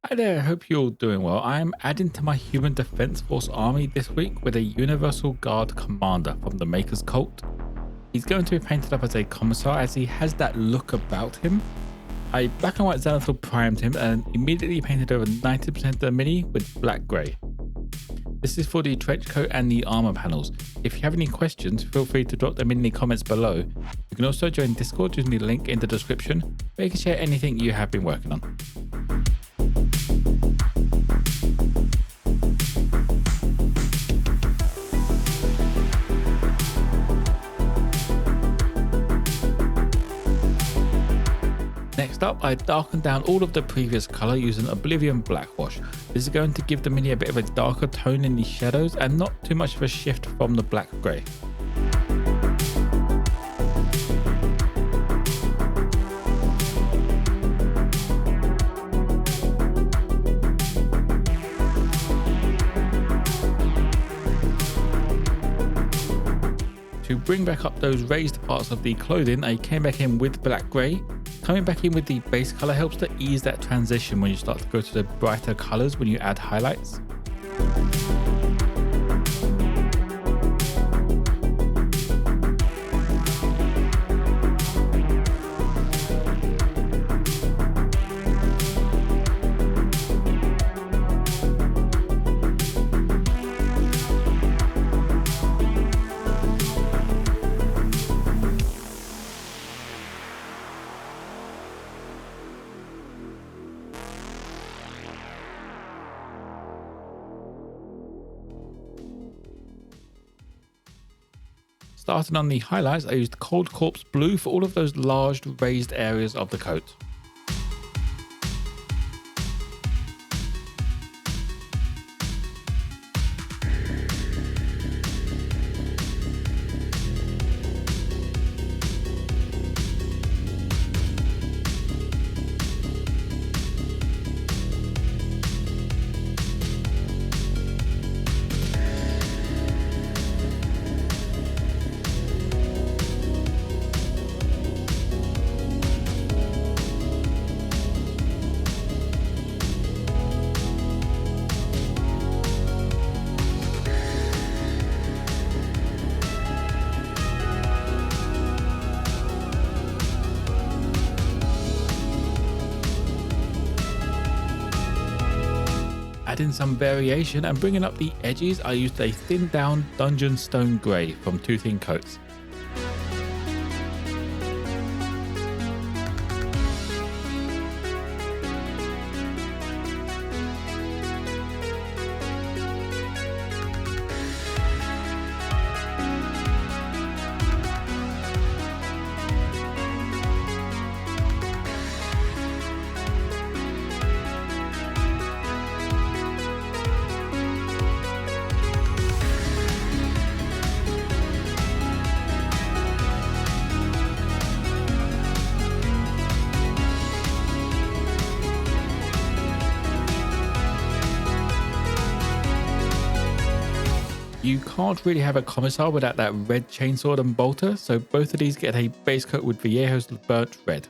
Hi there, I hope you're all doing well. I'm adding to my Human Defense Force army this week with a Universal Guard Commander from the Maker's Cult. He's going to be painted up as a Commissar as he has that look about him. I black and white Xanathar primed him and immediately painted over 90% of the mini with black grey. This is for the trench coat and the armor panels. If you have any questions, feel free to drop them in the comments below. You can also join Discord using the link in the description where you can share anything you have been working on. Next up, I darkened down all of the previous colour using Oblivion Blackwash. This is going to give the mini a bit of a darker tone in the shadows and not too much of a shift from the black grey. To bring back up those raised parts of the clothing, I came back in with black grey. Coming back in with the base colour helps to ease that transition when you start to go to the brighter colours when you add highlights. Starting on the highlights, I used Cold Corpse Blue for all of those large raised areas of the coat. Adding some variation and bringing up the edges, I used a thinned down Dungeon Stone Grey from Two Thin Coats. You can't really have a Commissar without that red chainsword and bolter, so both of these get a base coat with Vallejo's burnt red.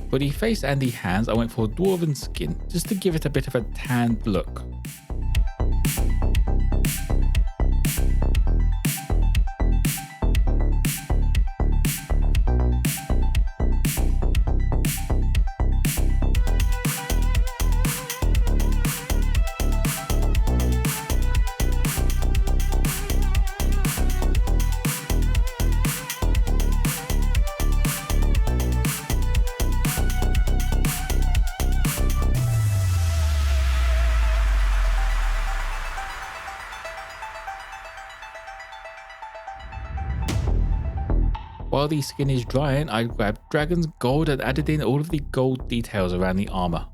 For the face and the hands, I went for Dwarven skin, just to give it a bit of a tanned look. While the skin is drying, I grabbed Dragon's Gold and added in all of the gold details around the armour.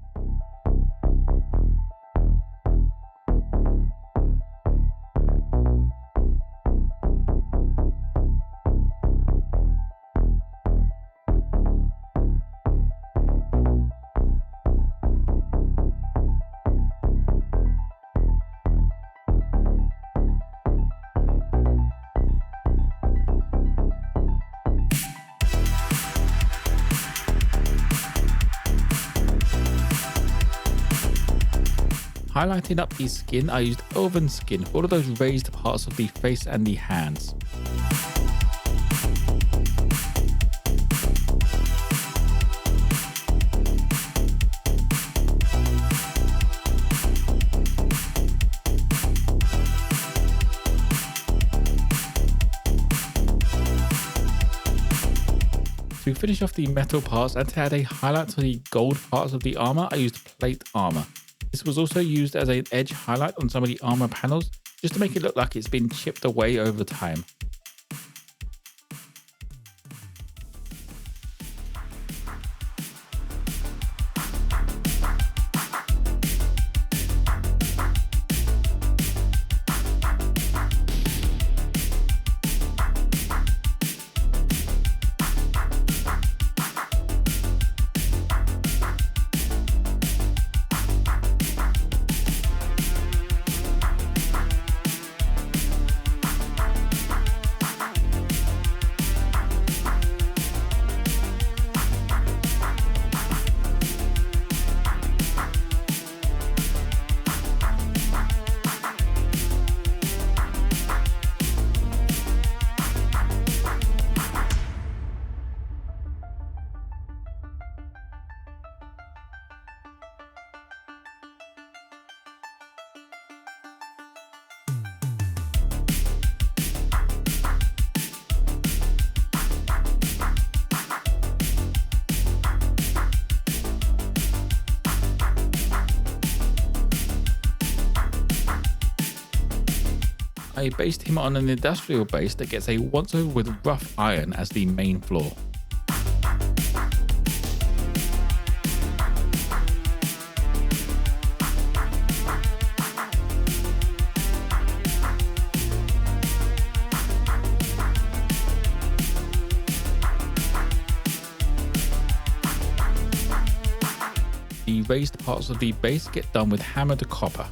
Highlighting up the skin, I used Elven skin for all of those raised parts of the face and the hands. To finish off the metal parts and to add a highlight to the gold parts of the armour, I used plate armour. This was also used as an edge highlight on some of the armor panels, just to make it look like it's been chipped away over time. I based him on an industrial base that gets a once over with rough iron as the main floor. The raised parts of the base get done with hammered copper.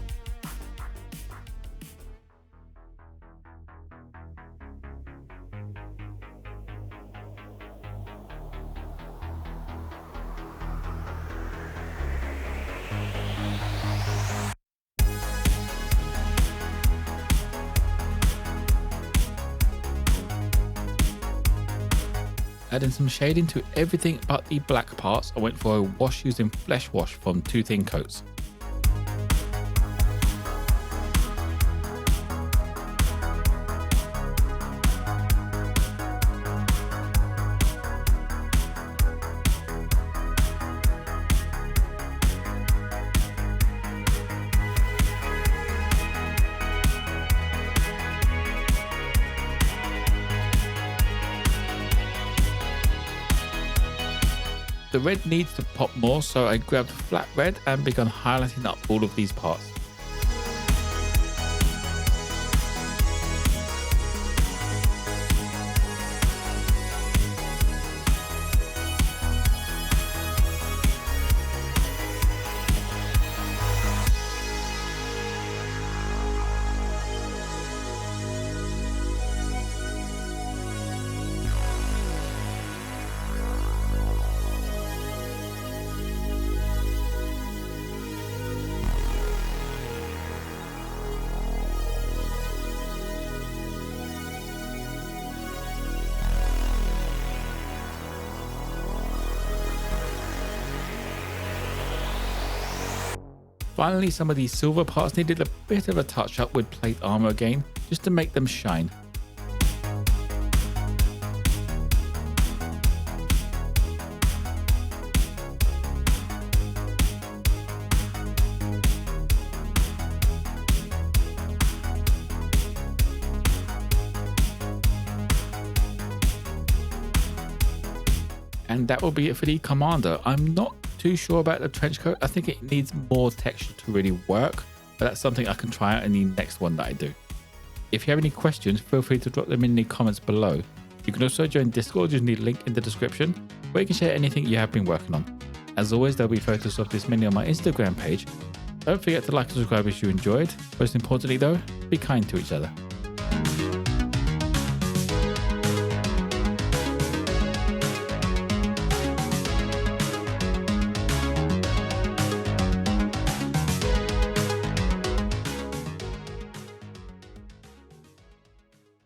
Adding some shading to everything but the black parts, I went for a wash using Flesh Wash from Two Thin Coats. The red needs to pop more, so I grabbed flat red and began highlighting up all of these parts. Finally, some of these silver parts needed a bit of a touch up with plate armor again, just to make them shine. And that will be it for the commander. I'm not too sure about the trench coat. I think it needs more texture to really work, but that's something I can try out in the next one that I do. If you have any questions, feel free to drop them in the comments below. You can also join Discord using the link in the description, where you can share anything you have been working on. As always, there'll be photos of this mini on my Instagram page. Don't forget to like and subscribe if you enjoyed. Most importantly though, be kind to each other.